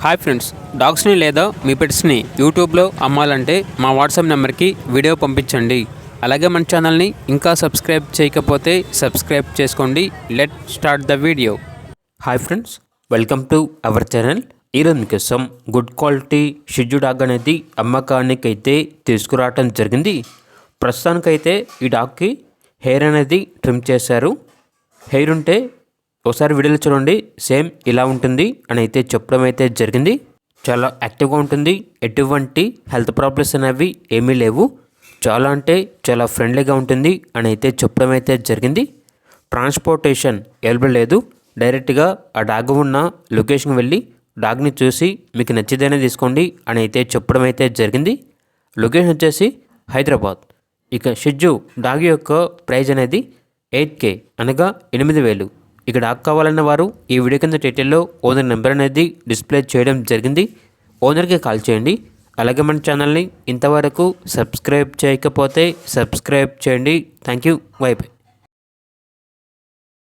Hi friends, డాగ్స్ని లేదా మీ పెట్స్ని యూట్యూబ్లో అమ్మాలంటే మా వాట్సాప్ నెంబర్కి వీడియో పంపించండి. అలాగే మన ఛానల్ని ఇంకా సబ్స్క్రైబ్ చేయకపోతే సబ్స్క్రైబ్ చేసుకోండి. Let start the video. Hi friends, welcome to our channel. ఈరోజు మీకోసం గుడ్ క్వాలిటీ షిజు డాగ్ అనేది అమ్మకానికి అయితే తీసుకురావటం జరిగింది. ప్రస్తుతానికైతే ఈ డాగ్కి హెయిర్ అనేది ట్రిమ్ చేశారు. హెయిర్ ఉంటే ఒకసారి వీడియోలో చూడండి, సేమ్ ఇలా ఉంటుంది అని అయితే చెప్పడం అయితే జరిగింది. చాలా యాక్టివ్గా ఉంటుంది, ఎటువంటి హెల్త్ ప్రాబ్లమ్స్ అనేవి ఏమీ లేవు, చాలా అంటే చాలా ఫ్రెండ్లీగా ఉంటుంది అని అయితే చెప్పడం అయితే జరిగింది. ట్రాన్స్పోర్టేషన్ అవైలబుల్ లేదు, డైరెక్ట్గా ఆ డాగ్ ఉన్న లొకేషన్కి వెళ్ళి డాగ్ని చూసి మీకు నచ్చితేనే తీసుకోండి అని అయితే చెప్పడం అయితే జరిగింది. లొకేషన్ వచ్చేసి హైదరాబాద్. ఇక షిజు డాగ్ యొక్క ప్రైజ్ అనేది 8K అనగా 8,000. ఇక డాగ్ కావాలన్న వారు ఈ వీడియో కింద టైటిల్లో ఓనర్ నెంబర్ అనేది డిస్ప్లే చేయడం జరిగింది. ఓనర్కి కాల్ చేయండి. అలాగే మన ఛానల్ని ఇంతవరకు సబ్స్క్రైబ్ చేయకపోతే సబ్స్క్రైబ్ చేయండి. Thank you. By by.